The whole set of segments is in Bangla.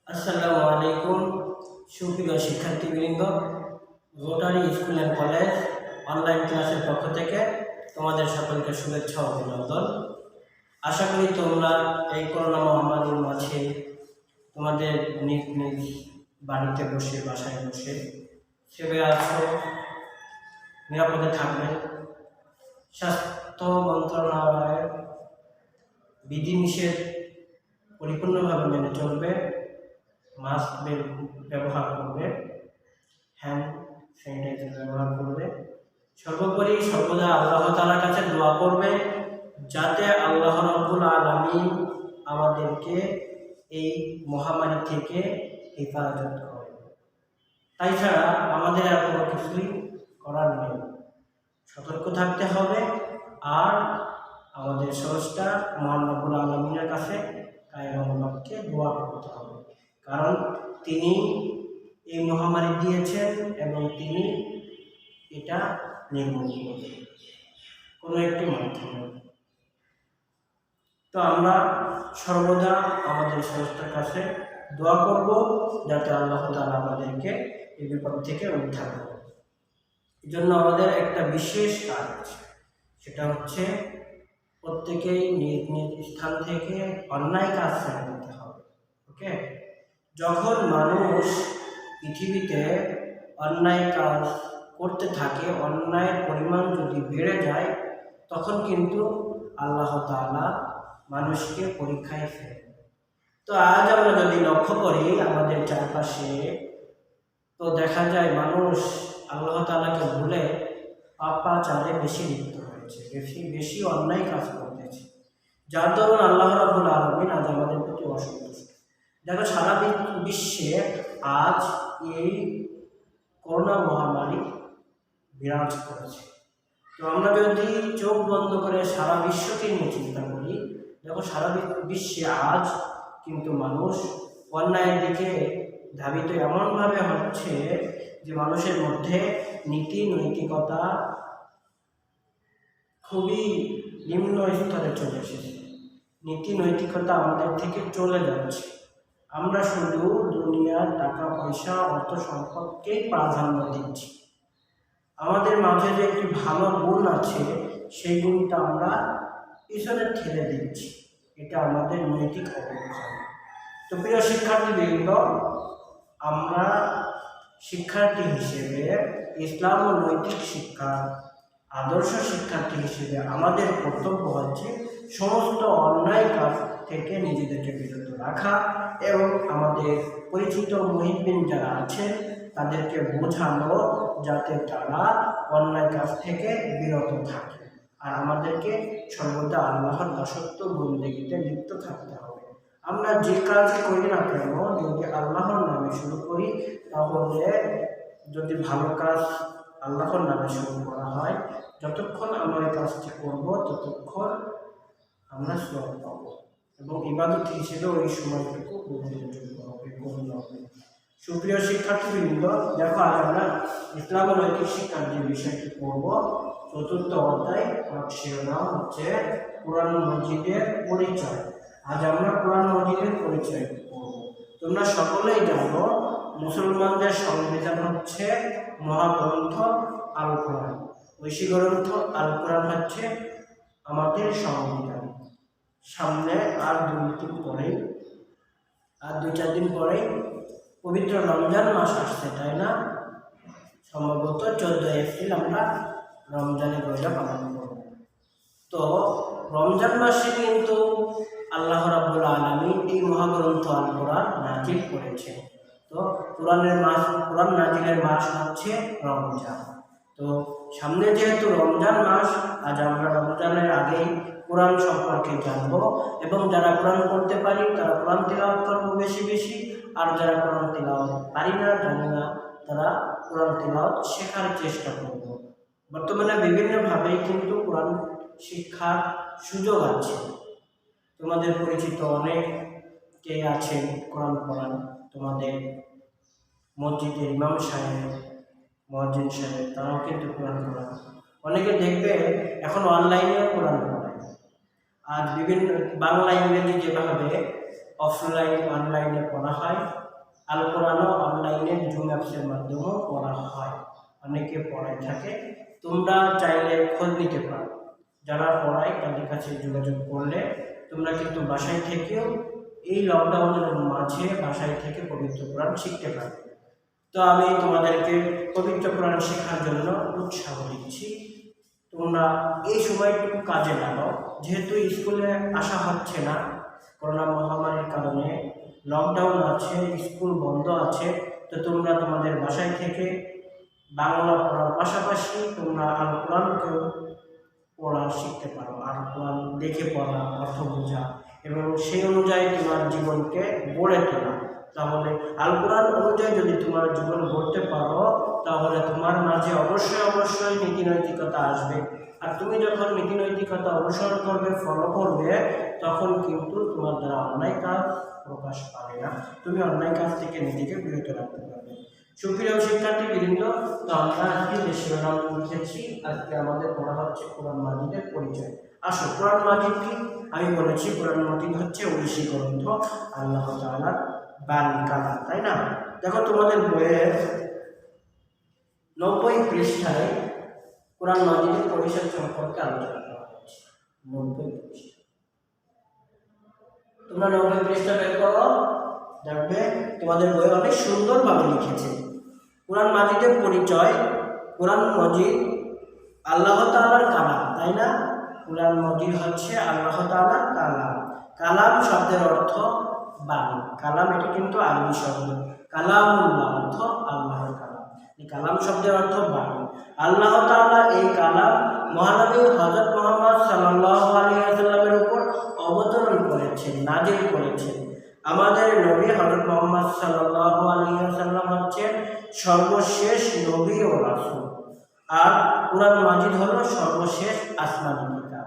আসসালামু আলাইকুম সুপ্রিয় শিক্ষার্থীবৃন্দ, rotary school and college online ক্লাসের পক্ষ থেকে তোমাদের সকলকে শুভেচ্ছা ও অভিনন্দন। আশা করি তোমরা এই করোনা মহামারীর মাঝে তোমাদের নিজ নিজ বাড়িতে বসে বাসায় বসে সেবে আছো, নিরাপদে থাকবে। স্বাস্থ্য মন্ত্রণালয়ের বিধিনিষেধ পরিপূর্ণভাবে মেনে চলবে, মাস্ক ব্যবহার করবে, হ্যান্ড স্যানিটাইজার ব্যবহার করবে। সর্বোপরি সর্বদা আল্লাহ তাআলার কাছে দোয়া করবে যাতে আল্লাহ রাব্বুল আলামিন আমাদেরকে এই মহামারী থেকে হেফাজত করে। তাই ছাড়া আমাদের আর কোনো কিছুই করার নেই। সতর্ক থাকতে হবে আর আমাদের স্রষ্টা মহান রব্বুল আলামিনের কাছে কায়মকে দোয়া করতে হবে, কারণ তিনি এই মহামারী দিয়েছেন এবং তিনি এটা নির্মূল করবেন কোনো একটি মাধ্যমে। তো আমরা সর্বদা আমাদের স্রষ্টার কাছে দোয়া করব যাতে আল্লাহ তাআলা আমাদেরকে এই বিপদ থেকে উদ্ধার করে। এই জন্য আমাদের একটা বিশেষ কাজ আছে, সেটা হচ্ছে প্রত্যেকেই নিজ নিজ স্থান থেকে অন্যায় কাজ ছেড়ে দিতে হবে। ওকে, যখন মানুষ পৃথিবীতে অন্যায় কাজ করতে থাকে, অন্যায়ের পরিমাণ যদি বেড়ে যায়, তখন কিন্তু আল্লাহ তাআলা মানুষকে পরীক্ষায় ফেলে। তো আজ আমরা যদি লক্ষ্য করি আমাদের চারপাশে, তো দেখা যায় মানুষ আল্লাহ তাআলাকে ভুলে পাপাচারে বেশি লিপ্ত হয়েছে, বেশি অন্যায় কাজ করতেছে, যার দরুন আল্লাহ রাব্বুল আলামিন আজ আমাদের প্রতি অসন্তুষ্ট। দেখো, সারা বিশ্বে আজ এই করোনা মহামারী বিরাজ করেছে। তো আমরা যদি চোখ বন্ধ করে সারা বিশ্বকে নিয়ে চিন্তা করি, দেখো সারা বিশ্বে আজ কিন্তু মানুষ অন্যায়ের দিকে ধাবিত এমনভাবে হচ্ছে যে মানুষের মধ্যে নীতি নৈতিকতা খুবই নিম্ন স্তরে চলে এসেছে। নীতি নৈতিকতা আমাদের থেকে চলে যাচ্ছে। আমরা শুধু দুনিয়ার টাকা পয়সা অর্থ সম্পদকেই প্রাধান্য দিচ্ছি। আমাদের মাঝে যে একটি ভালো গুণ আছে সেই গুণটা আমরা পিছনে ঠেলে দিচ্ছি। এটা আমাদের নৈতিক অবক্ষয়। তো প্রিয় শিক্ষার্থীবৃন্দ, আমরা শিক্ষার্থী হিসেবে ইসলাম ও নৈতিক শিক্ষা আদর্শ শিক্ষার্থী হিসেবে আমাদের কর্তব্য হচ্ছে সমস্ত অন্যায় কাজ থেকে নিজেদেরকে বিরত রাখা এবং আমাদের পরিচিত মুহিব্বিন যারা আছেন তাদেরকে বোঝানো যাতে তারা অন্যায় কাজ থেকে বিরত থাকে। আর আমাদেরকে সর্বদা আল্লাহর দাসত্ব বন্দেগীতে লিপ্ত থাকতে হবে। আমরা যে কাজ করি না কেন, যদি আল্লাহর নামে শুরু করি, তাহলে যদি ভালো কাজ আল্লাহর নামে শুরু করা হয়, যতক্ষণ আমরা এই কাজটি করব ততক্ষণ আমরা সওয়াব পাব এবং ইবাদত হিসেবে ওই সময়টুকু গ্রহণযোগ্য হবে, গণ্য হবে। সুপ্রিয় শিক্ষার্থীবৃন্দ, দেখো আজ আমরা ইসলাম ও নৈতিক শিক্ষার যে বিষয়টি পড়ব, চতুর্থ অধ্যায়, শিরোনাম হচ্ছে কোরআন মজিদের পরিচয়। আজ আমরা কোরআন মজিদের পরিচয় পড়ব। তোমরা সকলেই জানো মুসলমানদের সংবিধান হচ্ছে মহাগ্রন্থ আল কোরআন। ঐশী গ্রন্থ আল কোরআন হচ্ছে আমাদের সংবিধান। সামনে আর 2-4 দিন পরেই পবিত্র রমজান মাস আসছে, তাই না? সম্ভবত 14 এপ্রিল আমরা রমজানের রোজা পালন করব। তো রমজান মাসে কিন্তু আল্লাহ রাব্বুল আলামিন এই মহাগ্রন্থ আল কোরআন নাজিল করেছে। তো কোরআন নাজিলের মাস হচ্ছে রমজান। তো সামনে যেহেতু রমজান মাস, আজ আমরা রমজানের আগেই কোরআন সম্পর্কে জানব এবং যারা কোরআন পড়তে পারি তারা কোরআন তিলাওয়াত করবো বেশি বেশি, আর যারা কোরআন তিলাওয়াত পারি না, জানি না, তারা কোরআন তিলাওয়াত শেখার চেষ্টা করব। বর্তমানে বিভিন্নভাবেই কিন্তু কোরআন শিক্ষার সুযোগ আছে। তোমাদের পরিচিত অনেকে আছেন কোরআন পড়ান, তোমাদের মসজিদের ইমাম সাহেব, মুয়াজ্জিন সাহেব, তারাও কিন্তু কোরআন পড়ান। অনেকে দেখবে এখন অনলাইনেও কোরআন পড়ায়। আর বিভিন্ন বাংলা ইংরেজি যেভাবে অফলাইন অনলাইনে পড়া হয়, আল কোরআনও অনলাইনে জুম অ্যাপসের মাধ্যমেও পড়া হয়, অনেকে পড়ায় থাকে। তোমরা চাইলে খোঁজ নিতে পারো, যারা পড়ায় তাদের কাছে যোগাযোগ করলে তোমরা কিন্তু বাসায় থেকেও এই লকডাউনের মাঝে বাসায় থেকে পবিত্র কোরআন শিখতে পারবে। তো আমি তোমাদেরকে পবিত্র কোরআন শেখার জন্য উৎসাহ দিচ্ছি। তোমরা এই সময়টুকু কাজে লাগাও, যেহেতু স্কুলে আসা হচ্ছে না, করোনা মহামারীর কারণে লকডাউন আছে, স্কুল বন্ধ আছে। তো তোমরা তোমাদের বাসায় থেকে বাংলা পড়ার পাশাপাশি তোমরা আল কোরআনকেও পড়া শিখতে পারো। আল কোরআন দেখে পড়া, অর্থ বোঝা এবং সেই অনুযায়ী তোমার জীবনকে গড়ে তোলা। তাহলে আল কোরআন অনুযায়ী যদি তোমার জীবন গড়তে পারো, তাহলে তোমার মাঝে অবশ্যই নীতি নৈতিকতা আসবে। আর তুমি যখন নীতি নৈতিকতা অনুসরণ করবে, ফলো করবে, তখন কিন্তু তোমার দ্বারা অন্যায় কাজ প্রকাশ পাবে না, তুমি অন্যায় কাজ থেকে নিজেকে বিরত রাখতে পারবে। সুপ্রিয় শিক্ষার্থীবৃন্দ, তো আমরা আজকে যে শিরোনাম লিখেছি, আজকে আমাদের পড়া হচ্ছে কোরআন মাজিদের পরিচয়। আসো, কোরআন মাজিদ কি? আমি বলেছি কোরআন মাজিদ হচ্ছে ঐশী গ্রন্থ, আল্লাহ তাআলার বাণী কালাম, তাই না? দেখো তোমাদের বইয়ের 90 পৃষ্ঠায় কোরআন মাজিদের পরিচয় সম্পর্কে আলোচনা করা হচ্ছে। 90 পৃষ্ঠা, তোমরা 90 পৃষ্ঠা বের করো, দেখবে তোমাদের বই অনেক সুন্দরভাবে লিখেছে কোরআন মাজিদের পরিচয়। কোরআন মাজিদ আল্লাহ তাআলার কালাম, তাই না? কোরআন মাজিদ হচ্ছে আল্লাহ তাআলার কালাম। কালাম শব্দের অর্থ বাণী। কালাম এটা কিন্তু আরবি শব্দ, কালামুল্লাহ অর্থ আল্লাহর কালাম। এই কালাম শব্দের অর্থ বাণী। আল্লাহ তাআলা এই কালাম মহানবী হযরত মুহাম্মদ সাল্লাল্লাহু আলাইহি ওয়াসাল্লামের উপর অবতরণ করেছেন, নাজিল করেছেন। আমাদের নবী হযরত মুহাম্মদ সাল্লাল্লাহু আলাইহি ওয়াসাল্লাম হচ্ছেন সর্বশেষ নবী ও রাসূল। আর কোরআন মাজিদ হলো সর্বশেষ আসমানী কিতাব।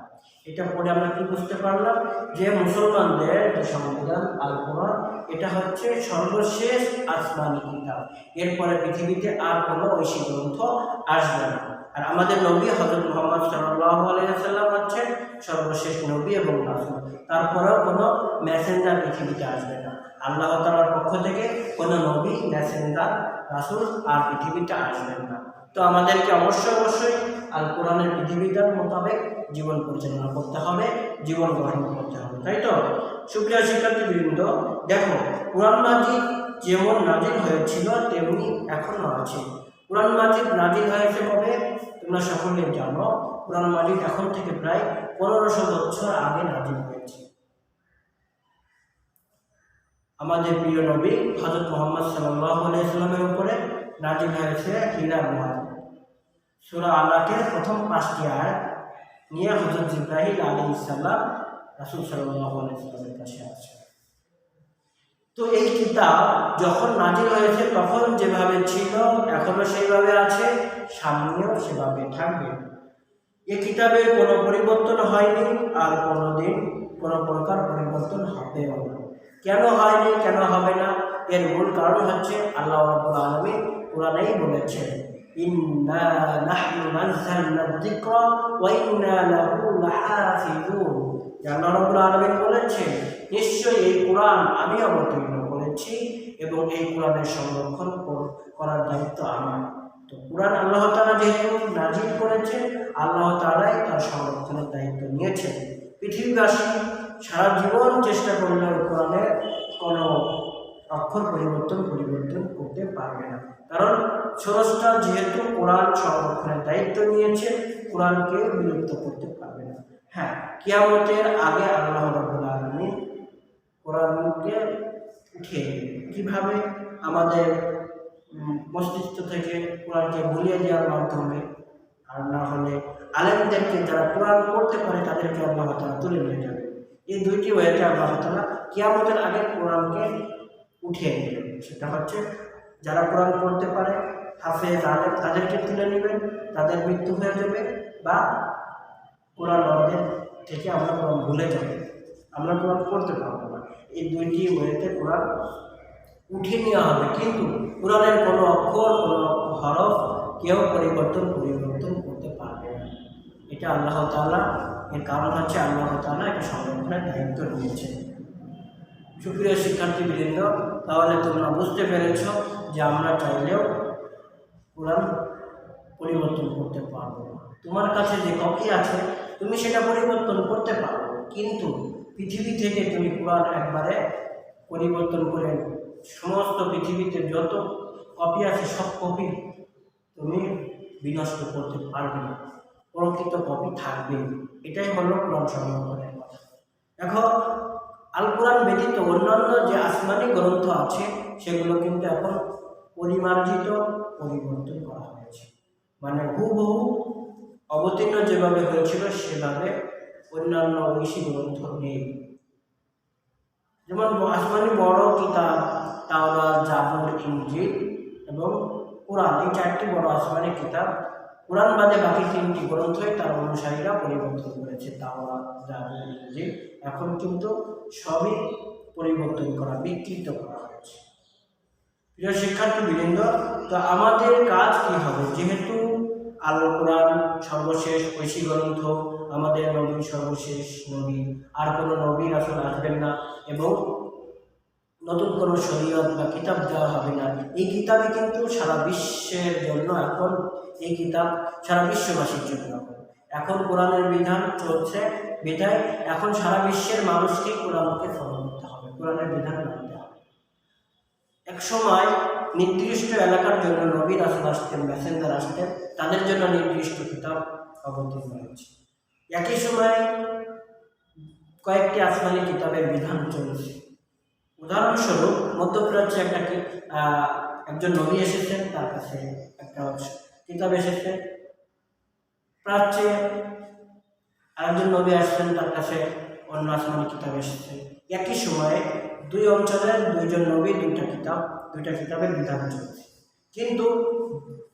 এটা পড়ে আমরা কি বুঝতে পারলাম? যে মুসলমানদের যে সংবিধান আল কোরআন, এটা হচ্ছে সর্বশেষ আসমানী কিতাব। এরপরে পৃথিবীতে আর কোনো ঐশী গ্রন্থ আসবে না। আর আমাদের নবী হযরত মুহাম্মদ সাল্লাল্লাহু আলাইহি ওয়াসাল্লাম হচ্ছেন সর্বশেষ নবী এবং রাসূল। তারপরেও কোনো মেসেঞ্জার পৃথিবীতে আসবে না। আল্লাহ তাআলার পক্ষ থেকে কোনো নবী, মেসেঞ্জার, রাসূল আর পৃথিবীতে আসবেন না। তো আমাদেরকে অবশ্যই আল কোরআনের বিধিবিধান মোতাবেক জীবন পরিচালনা করতে হবে, জীবন গ্রহণ করতে হবে, তাই তো? সুপ্রিয় শিক্ষার্থীবৃন্দ, দেখো কোরআন মাজিদ যেমন নাজিল হয়েছিল তেমনি এখনো আছে। কোরআন মাজিদ নাজিল হয়েছে কবে? তোমরা সকলে জানো, কোরআন মাজিদ এখন থেকে প্রায় 1500 বছর আগে নাজিল হয়েছে। আমাদের প্রিয় নবী হযরত মুহাম্মদ সাল্লাল্লাহু আলাইহি ওয়াসাল্লামের উপরে নাজিল হয়েছে হিরা মুহাম্মদ। সূরা আলাকের প্রথম 5টি আয়াত নিয়ে হযরত জিবরাইল আলাইহিস সালাম রাসূল সাল্লাল্লাহু আলাইহি ওয়াসাল্লামের কাছে আসে। তো এই কিতাব যখন নাজিল হয়েছে তখন যেভাবে ছিল এখনো সেইভাবে আছে, সামনেও সেভাবে থাকবে। এই কিতাবের কোনো পরিবর্তন হয়নি, আর কোনোদিন কোনো প্রকার পরিবর্তন হবেও না। কেন হয়নি, কেন হবে না? এর মূল কারণ হচ্ছে আল্লাহ রাব্বুল আলামিন কোরআনেই বলেছেন, ইন্না নাহনু নাযালনা যিকরা ওয়া ইন্না লাহু লাহাফিজুন। আল্লাহ রাব্বুল আলামিন বলেছেন, নিশ্চয়ই এই কোরআন আমি অবতীর্ণ করেছি এবং এই কোরআনের সংরক্ষণ করার দায়িত্ব আমার। তো কোরআন আল্লাহ তাআলা যেহেতু নাজিল করেছেন, আল্লাহ তাআলাই তার সংরক্ষণের দায়িত্ব নিয়েছেন। পৃথিবীবাসী সারা জীবন চেষ্টা করলেও কোরআনের কোনো অক্ষর পরিবর্তন করতে পারবে না, কারণ স্রষ্টা যেহেতু কোরআন সংরক্ষণের দায়িত্ব নিয়েছেন, কোরআনকে বিলুপ্ত করতে পারবে না। হ্যাঁ, কিয়ামতের আগে আল্লাহ রাব্বুল আলামিন কোরআনকে উঠিয়ে দেবেন। কিভাবে? আমাদের মস্তিষ্ক থেকে কোরআনকে ভুলিয়ে দেওয়ার মাধ্যমে, আর না হলে আলেমদেরকে যারা কোরআন পড়তে পারে তাদেরকে আল্লাহ তাআলা তুলে নিয়ে যাবে। এই দুইটি ওয়েতে আল্লাহ তাআলা কিয়ামতের আগে কোরআনকে উঠিয়ে নেবেন। সেটা হচ্ছে যারা কোরআন পড়তে পারে, হাফেজ, আলেম, তাদেরকে তুলে নেবেন, তাদের মৃত্যু হয়ে যাবে, বা কোরআন আমাদের থেকে আমরা কোরআন ভুলে যাব, আমরা কোরআন পড়তে পারবো না। এই দুইটি ওয়েতে কোরআন উঠিয়ে নেওয়া হবে, কিন্তু কোরআনের কোনো অক্ষর, কোনো হরফ কেউ পরিবর্তন করতে পারবে না। এটা আল্লাহ তাআলা, এর কারণ হচ্ছে আল্লাহ তাআলা এটা সংরক্ষণের দায়িত্ব নিয়েছেন। সুপ্রিয় শিক্ষার্থীবৃন্দ, তাহলে তোমরা বুঝতে পেরেছ যে আমরা চাইলেও কোরআন পরিবর্তন করতে পারবো না। তোমার কাছে যে কপি আছে তুমি সেটা পরিবর্তন করতে পারো, কিন্তু পৃথিবী থেকে তুমি কোরআন একবারে পরিবর্তন করে সমস্ত পৃথিবীতে যত কপি আছে সব কপি তুমি বিনষ্ট করতে পারবে না, প্রকৃত কপি থাকবে। এটাই হলো কোরআন সংরক্ষণের কথা। এখন আল কোরআন ব্যতীত অন্যান্য যে আসমানি গ্রন্থ আছে সেগুলো কিন্তু এখন পরিমার্জিত, পরিবর্তন করা হয়েছে, মানে হুবহু অবতীর্ণ যেভাবে হয়েছিল সেভাবে অন্যান্য ঐশী গ্রন্থ নেই। যেমন আসমানি বড় কিতাব তাওরাত, জাবুর, ইনজিল এবং কোরআন, এই চারটি বড় আসমানি কিতাব। কোরআন বাদে বাকি তিনটি গ্রন্থই তার অনুসারীরা পরিবর্তন করেছে, তাওরাত, জাবুর, ইনজিল। এখন কিন্তু সবই পরিবর্তন করা, বিকৃত করা হয়েছে। প্রিয় শিক্ষার্থীবৃন্দ, তো আমাদের কাজ কি হবে? যেহেতু আল কোরআন সর্বশেষ ঐশী গ্রন্থ, আমাদের নবী সর্বশেষ নবী, আর কোনো নবী রাসূল আসবেন না এবং নতুন কোনো শরীয়ত বা কিতাব দেওয়া হবে না। এই কিতাবই কিন্তু সারা বিশ্বের জন্য, এখন এই কিতাব সারা বিশ্ববাসীর জন্য। এখন কোরআনের বিধান চলছে, বিধায় এখন সারা বিশ্বের মানুষকে কোরআনকে ফলো করতে হবে, কোরআনের বিধান মানতে হবে। এক সময় নির্দিষ্ট এলাকার জন্য নবী রাসূল আসতেন, মেসেঞ্জার আসতেন, তাদের জন্য নির্দিষ্ট কিতাব অবতীর্ণ হয়েছে। একই সময় কয়েকটি আসমানি কিতাবের বিধান চলছে। উদাহরণস্বরূপ মধ্যপ্রাচ্যে একজন নবী এসেছেন, তার কাছে একটা কিতাব এসেছে। প্রাচ্যে আরেকজন নবী আসছেন, তার কাছে অন্য আসমানি কিতাব এসেছে। একই সময়ে দুই অঞ্চলের দুইজন নবী দুইটা কিতাবের বিধান চলছে। কিন্তু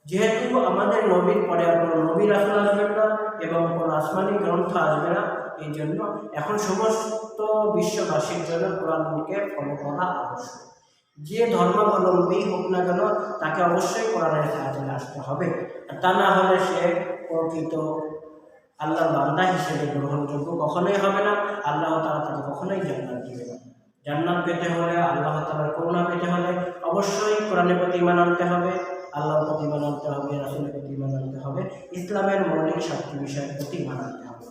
যেহেতু আমাদের নবীর পরে আর কোনো নবী রাসূল আসবেন না এবং কোনো আসমানি গ্রন্থ আসবে না, এই জন্য এখন সমস্ত বিশ্ববাসীর জন্য কোরআনকে ফলো করা আবশ্যক। যে ধর্মাবলম্বী হোক না কেন তাকে অবশ্যই কোরআনের সাহায্যে আসতে হবে, তা না হলে সে প্রকৃত আল্লাহর বান্দা হিসেবে গ্রহণযোগ্য কখনোই হবে না। আল্লাহ তাআলা তাকে কখনোই জান্নাত দিবে না। জান্নাত পেতে হলে, আল্লাহ তাআলার করুণা পেতে হলে অবশ্যই কোরআনের প্রতি ঈমান আনতে হবে, আল্লাহর প্রতি ঈমান আনতে হবে, রাসূলের প্রতি ঈমান আনতে হবে, ইসলামের মৌলিক 7টি বিষয়ের প্রতি ঈমান আনতে হবে।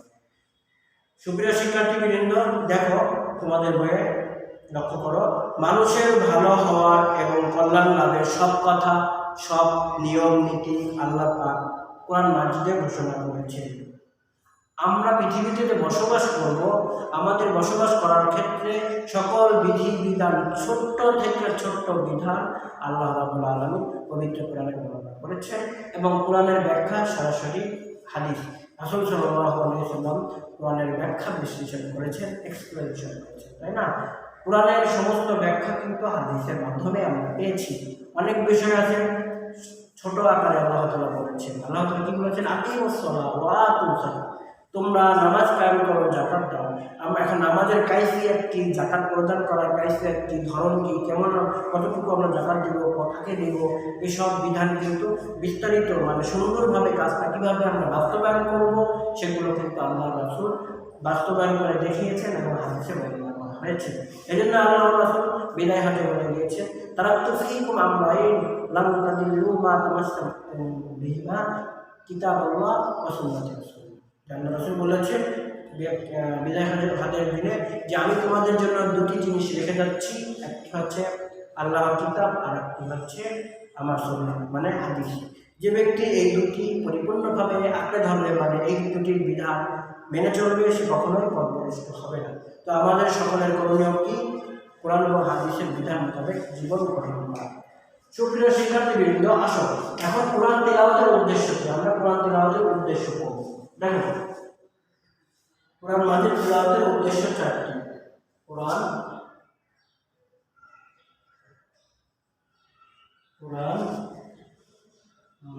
সুপ্রিয় শিক্ষার্থীবৃন্দ, দেখো তোমাদের বইয়ে লক্ষ্য করো, মানুষের ভালো হওয়ার এবং কল্যাণ লাভের সব কথা, সব নিয়ম নীতি আল্লাহ পাক কোরআন মাজিদে ঘোষণা করেছেন। আমরা পৃথিবীতে যে বসবাস করব, আমাদের বসবাস করার ক্ষেত্রে সকল বিধি বিধান, ছোট্ট থেকে ছোট্ট বিধান আল্লাহ রাব্বুল আলামিন পবিত্র কোরআনে বর্ণনা করেছেন এবং কোরআনের ব্যাখ্যা সরাসরি হাদিস রাসূল সাল্লাল্লাহু আলাইহি ওয়াসাল্লাম কোরআনের ব্যাখ্যা বিশ্লেষণ করেছেন, এক্সপ্লেনেশন করেছেন, তাই না? কোরআনের সমস্ত ব্যাখ্যা কিন্তু হাদিসের মাধ্যমে আমরা পেয়েছি। অনেক বিষয় আছে ছোট আকারে আল্লাহ তাআলা বলেছেন। আল্লাহ তাআলা কি বলেছেন? আকিমুস সালাহ ওয়া আতুস সালাহ, তোমরা নামাজ কায়েম করো, যাকাত দাও। আমরা এখন নামাজের কাইফিয়াত কি, যাকাত প্রদান করার কাইফিয়াত কি, ধরন কি, কেমন, কতটুকু আমরা যাকাত দিব, কাকে দিব, এসব বিধান কিন্তু বিস্তারিত, মানে সুন্দরভাবে কাজটা কীভাবে আমরা বাস্তবায়ন করব সেগুলো কিন্তু আল্লাহ রাসূল বাস্তবায়ন করে দেখিয়েছেন এবং হাদিসে বর্ণনা করা হয়েছে। এই জন্য আল্লাহ রাসূল বিদায় হজে বলে দিয়েছেন, তারাকতু ফীকুম আমরাইন লাম তাদিল্লু মা তামাসসাকতুম বিহিমা কিতাবাল্লাহ ওয়া সুন্নাতি রাসূল। আল্লাহ রাসূল বলেছেন বিদায় হজের দিনে যে আমি তোমাদের জন্য দুটি জিনিস রেখে যাচ্ছি, একটি হচ্ছে আল্লাহর কিতাব আর একটি হচ্ছে আমার সুন্নাত মানে হাদিস। যে ব্যক্তি এই দুটি পরিপূর্ণভাবে আঁকড়ে ধরবে, মানে এই দুটির বিধান মেনে চলবে, সে কখনোই পথভ্রষ্ট হবে না। তো আমাদের সকলের করণীয় কি? কোরআন এবং হাদিসের বিধান মোতাবেক জীবন গঠন করা। সুপ্রিয় শিক্ষার্থীবৃন্দ, আসো এখন কোরআন তিলাওয়াতের উদ্দেশ্য কি, আমরা কোরআন তিলাওয়াতের উদ্দেশ্য পড়ব। দেখো, কোরআন মাজিদ তিলাওয়াতের উদ্দেশ্য 4টি। কোরআন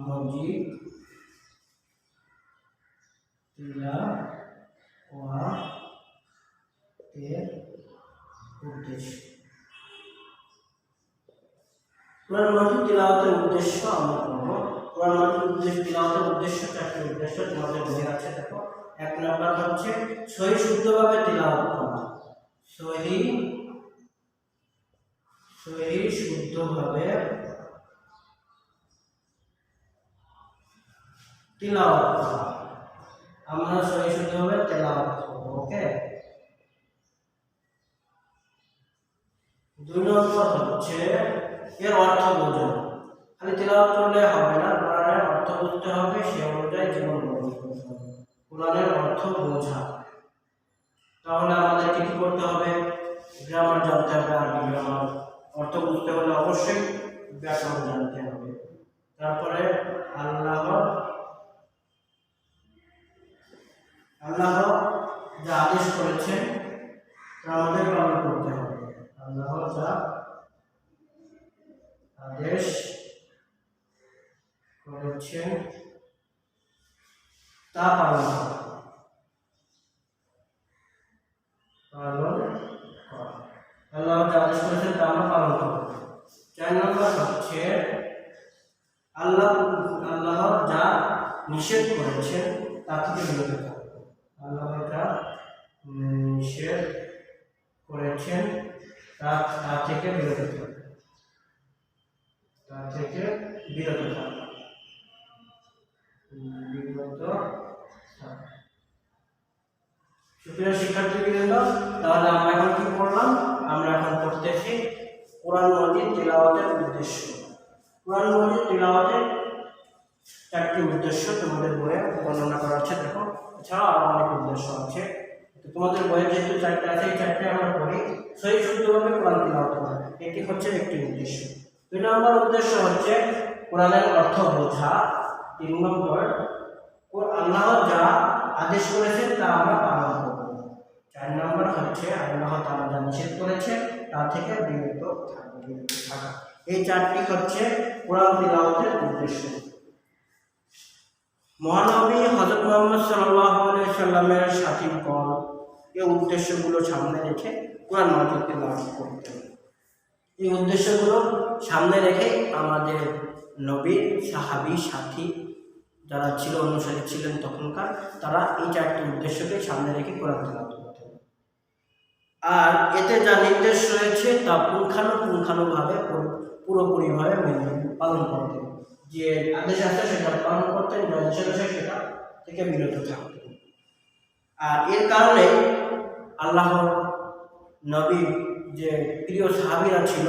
মাজিদ তিলাওয়াতের উদ্দেশ্য। কোরআন মাজিদ তিলাওয়াতের উদ্দেশ্য আমরা পড়ব। কোরআন মাজিদ তিলাওয়াতের উদ্দেশ্য 4টি উদ্দেশ্য তোমাদের বই আছে। দেখো, 1 নাম্বার হচ্ছে সহি শুদ্ধভাবে তিলাওয়াত করা, সহি শুদ্ধভাবে তিলাওয়াত করা। আমরা সহি শুদ্ধভাবে তেলাওয়াত করব। ওকে, 2 নম্বর হচ্ছে এর অর্থ বোঝা। খালি তেলাওয়াত করলে হবে না, কোরআনের অর্থ বুঝতে হবে, সে অনুযায়ী জীবন গড়তে হবে। কোরআনের অর্থ বোঝা, তাহলে আমাদেরকে কি করতে হবে? গ্রামার জানতে হবে, আরবি গ্রামার। অর্থ বুঝতে হলে অবশ্যই ব্যাকরণ জানতে হবে। তারপরে আল্লাহ যা আদেশ করেছেন তা আমাদের পালন করতে হবে। আল্লাহ যা আদেশ করেছেন তা পালন করা। আল্লাহ যা আদেশ করেছেন তা আমরা পালন করব। 4 নম্বর হচ্ছে আল্লাহ যা নিষেধ করেছেন তা থেকে বিরত থাকব। আল্লাহ যা নিষেধ করেছেন তা থেকে বিরত থাকব। সুপ্রিয় শিক্ষার্থীবৃন্দ, তাহলে আমরা এখন কি করলাম? আমরা এখন পড়তেছি কোরআন মাজিদ তিলাওয়াতের উদ্দেশ্য। কোরআন মাজিদ তিলাওয়াতের 4টি উদ্দেশ্য তোমাদের বইয়ে বর্ণনা করা আছে। দেখো, এছাড়াও আরো অনেক উদ্দেশ্য আছে। তোমাদের বইয়ে যেহেতু 4টা আছে, এই 4টে আমরা পড়ি সহি শুদ্ধভাবে কোরআন তিলাওয়াত করা। এটি হচ্ছে একটি উদ্দেশ্য। 2 নম্বর উদ্দেশ্য হচ্ছে কোরআনের অর্থ বোঝা। 3 নম্বর আল্লাহ যা আদেশ করেছেন তা আমরা পালন করব। 4 নম্বর হচ্ছে আল্লাহ তাআলা যা নিষেধ করেছেন তা থেকে বিরত থাকা। এই 4টি হচ্ছে কোরআন তিলাওয়াতের উদ্দেশ্য। মহানবী হযরত মুহাম্মদ সাল্লাল্লাহু আলাইহি সাল্লামের সাথীগণ এই উদ্দেশ্যগুলো সামনে রেখে কোরআন মাজিদ তিলাওয়াত করতেন। এই উদ্দেশ্যগুলো সামনে রেখে আমাদের নবীর সাহাবী সাথী যারা ছিল, অনুসারী ছিলেন তখনকার, তারা এই 4টি উদ্দেশ্যকে সামনে রেখে কোরআন তিলাওয়াত করতেন। আর এতে যা নির্দেশ রয়েছে তা পুঙ্খানুপুঙ্খানুভাবে পুরোপুরিভাবে পালন করতেন। যে আদেশ আছে সেটা পালন করতেন, যা নিষেধ আছে সেটা থেকে বিরত থাকতেন। আর এর কারণে আল্লাহর নবী যে প্রিয় সাহাবীরা ছিল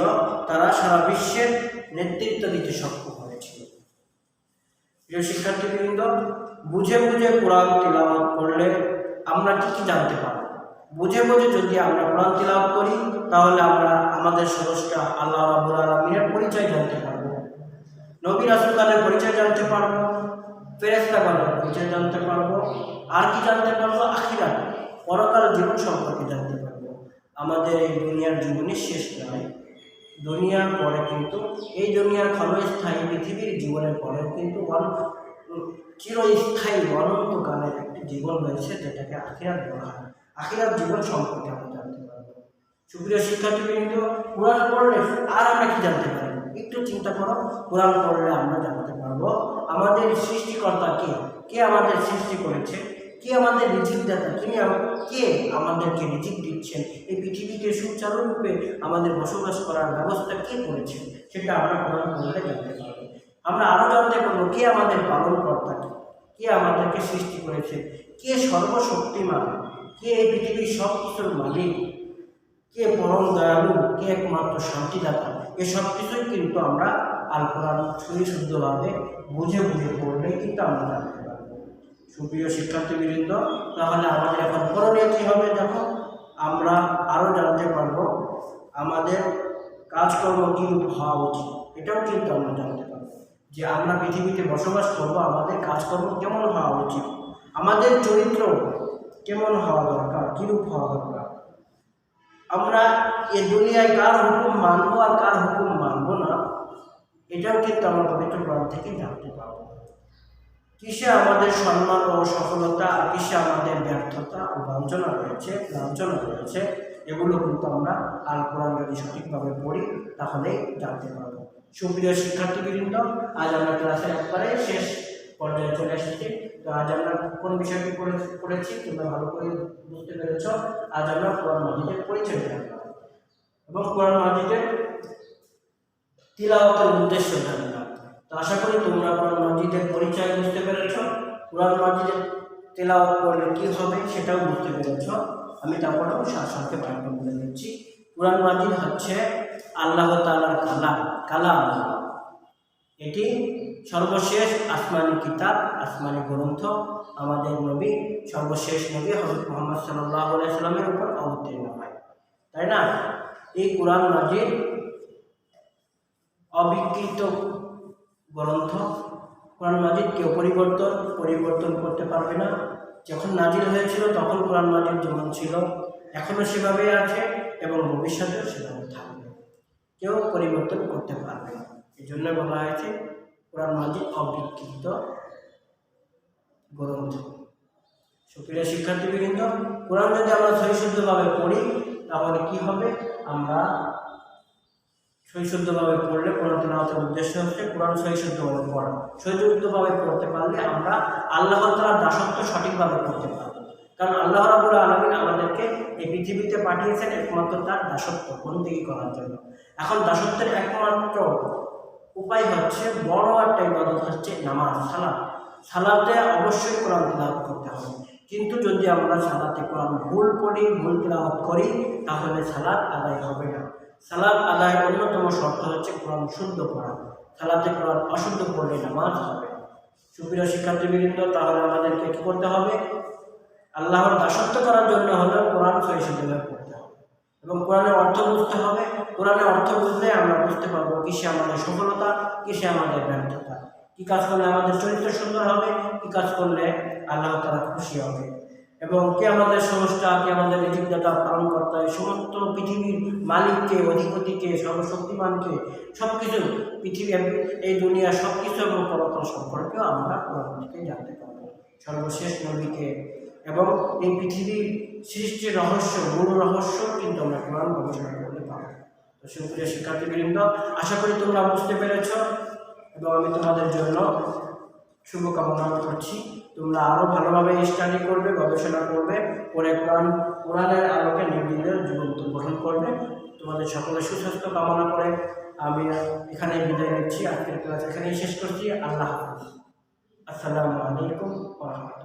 তারা সারা বিশ্বের নেতৃত্ব দিতে সক্ষম হয়েছিল। প্রিয় শিক্ষার্থীবৃন্দ, বুঝে বুঝে কোরআন তিলাওয়াত করলে আমরা কি জানতে পারব? বুঝে বুঝে যদি আমরা কোরআন তিলাওয়াত করি তাহলে আমরা আমাদের স্রষ্টা আল্লাহ রাব্বুল আলামিনের পরিচয় জানতে পারব, নবী রাসূলগণের পরিচয় জানতে পারব, ফেরেশতাগণের পরিচয় জানতে পারব। আর কি জানতে পারব? আখিরাত, পরকাল জীবন সম্পর্কে জানতে পারব। আমাদের এই দুনিয়ার জীবনই শেষ নয়, দুনিয়ার পরে কিন্তু এই দুনিয়ার ক্ষণস্থায়ী পৃথিবীর জীবনের পরেও কিন্তু চিরস্থায়ী অনন্তকালের একটি জীবন রয়েছে, যেটাকে আখিরাত বলা হয়। আখিরাত জীবন সম্পর্কে আমরা জানতে পারবো। সুপ্রিয় শিক্ষার্থীবৃন্দ, কোরআন পড়লে আর আমরা কি জানতে পারবো? একটু চিন্তা করো। কোরআন পড়লে আমরা জানতে পারবো আমাদের সৃষ্টিকর্তা কে, কে আমাদের সৃষ্টি করেছে, কে আমাদের রিজিকদাতা, কে আমাদেরকে রিজিক দিচ্ছেন, এই পৃথিবীতে সুচারুরূপে আমাদের বসবাস করার ব্যবস্থা কে করেছেন, সেটা আমরা কোরআন পড়লে জানতে পারবো। আমরা আরও জানতে পারবো কে আমাদের পালনকর্তা, কে আমাদেরকে সৃষ্টি করেছে, কে সর্বশক্তিমান, কে এই পৃথিবীর সব কিছুর মালিক, কে পরম দয়ালু, কে একমাত্র শান্তিদাতা। এসব কিছুই কিন্তু আমরা আল কোরআন শুদ্ধভাবে বুঝে বুঝে পড়লে কিন্তু আমরা জানতে পারবো। সুপ্রিয় শিক্ষার্থীবৃন্দ, তাহলে আমাদের এখন করণীয় কী হবে? দেখো, আমরা আরও জানতে পারবো আমাদের কাজকর্ম কীরূপ হওয়া উচিত, এটাও কিন্তু আমরা জানতে পারবো। যে আমরা পৃথিবীতে বসবাস করবো, আমাদের কাজকর্ম কেমন হওয়া উচিত, আমাদের চরিত্র কেমন হওয়া দরকার, কীরূপ হওয়া দরকার। আমরা এই দুনিয়ায় কার হুকুম মানবো আর কার হুকুম মানবো না, এটাও কিন্তু আমরা পবিত্র কোরআন থেকে জানতে পারবো। কিসে আমাদের সম্মান ও সফলতা, আর কিসে আমাদের ব্যর্থতা ও লাঞ্ছনা রয়েছে, এগুলো কিন্তু আমরা আল কোরআন যদি সঠিকভাবে পড়ি তাহলেই জানতে পারবো। সুপ্রিয় শিক্ষার্থীবৃন্দ, আজ আমরা ক্লাসের একবারে শেষ পর্যায়ে চলে এসেছি। তো আজ আমরা কোন বিষয়টি পড়েছি তোমরা ভালো করে বুঝতে পেরেছ। আজ আমরা কোরআন মাজিদের পরিচয় জানলাম এবং কোরআন মাজিদের তিলাওয়াতের উদ্দেশ্য জানলাম। তো আশা করি তোমরা কোরআন মাজিদের পরিচয় বুঝতে পেরেছ, কোরআন মাজিদের তেলাওয়াত করলে কি হবে সেটাও বুঝতে পেরেছ। আমি তারপরেও সাথে পাঠ্য বলে দিচ্ছি। কোরআন মাজিদ হচ্ছে আল্লাহ তাআলার কালাম। এটি সর্বশেষ আসমানি কিতাব, আসমানি গ্রন্থ। আমাদের নবী সর্বশেষ নবী হযরত মুহাম্মদ সাল্লাল্লাহু আলাইহি সাল্লামের উপর অবতীর্ণ হয়, তাই না? এই কোরআন মাজিদ অবিকৃত গ্রন্থ। কোরআন মাজিদ কেউ পরিবর্তন করতে পারবে না। যখন নাজিল হয়েছিল তখন কোরআন মাজিদ যেমন ছিল এখনও সেভাবেই আছে এবং ভবিষ্যতেও সেভাবে থাকবে, কেউ পরিবর্তন করতে পারবে না। এই জন্য বলা হয়েছে কোরআন মাজিদ অবিকৃত গ্রন্থ। সুপ্রিয় শিক্ষার্থীবৃন্দ, কোরআন যদি আমরা সহিশুদ্ধভাবে পড়ি তাহলে কি হবে? আমরা সহিশুদ্ধভাবে পড়লে, কোরআন তেলাওয়াতের উদ্দেশ্য হচ্ছে কোরআন সহিশুদ্ধভাবে পড়া। সহিশুদ্ধভাবে পড়তে পারলে আমরা আল্লাহ তাআলার দাসত্ব সঠিকভাবে করতে পারব। কারণ আল্লাহ রাব্বুল আলামিন আমাদেরকে এই পৃথিবীতে পাঠিয়েছেন একমাত্র তার দাসত্ব বন্দেগী করার জন্য। এখন দাসত্বের একমাত্র উপায় হচ্ছে, বড় একটা ইবাদত হচ্ছে নামাজ, সালাতে অবশ্যই কোরআন তেলাওয়াত করতে হবে। কিন্তু যদি আমরা সালাতে কোরআন ভুল পড়ি, ভুল তেলাওয়াত করি, তাহলে সালাত আদায় হবে না। সালাত আদায়ের অন্যতম শর্ত হচ্ছে কোরআন শুদ্ধ পড়া। সালাতে কোরআন অশুদ্ধ পড়লে নামাজ হবে। সুপ্রিয় শিক্ষার্থীবৃন্দ, তাহলে আমাদেরকে কি করতে হবে? আল্লাহর দাসত্ব করার জন্য হলে কোরআন সহিশুদ্ধভাবে পড়তে হবে এবং কোরআনের অর্থ বুঝতে হবে। কোরআনের অর্থ বুঝলে আমরা বুঝতে পারবো কিসে আমাদের সফলতা, কিসে আমাদের ব্যর্থতা, কি কাজ করলে আমাদের চরিত্র সুন্দর হবে, কি কাজ করলে আল্লাহ তাআলা খুশি হবে এবং কে আমাদের স্রষ্টা, কে আমাদের রিজিকদাতা, পালনকর্তা, এই সমস্ত পৃথিবীর মালিককে, অধিপতিকে, সর্বশক্তিমানকে, সব কিছু পৃথিবীর, এই দুনিয়ার সব কিছু এবং পরকাল সম্পর্কেও আমরা কোরআন থেকে জানতে পারবো। সর্বশেষ নবীকে এবং এই পৃথিবীর সৃষ্টির রহস্য, মূল রহস্য কিন্তু আমরা কোরআন গবেষণা করতে পারবো। তো সুপ্রিয় শিক্ষার্থীবৃন্দ, আশা করি তোমরা বুঝতে পেরেছ এবং আমি তোমাদের জন্য শুভকামনা করছি। তোমরা আরও ভালোভাবে স্টাডি করবে, গবেষণা করবে, পরে কোরআনের আলোকে নিজেদের জীবন গ্রহণ করবে। তোমাদের সকলের সুস্বাস্থ্য কামনা করে আমি এখানে বিদায় নিচ্ছি। আজকের ক্লাস এখানেই শেষ করছি। আল্লাহ হাফেজ। আসসালামু আলাইকুম ওয়া রাহমাতুল্লাহ।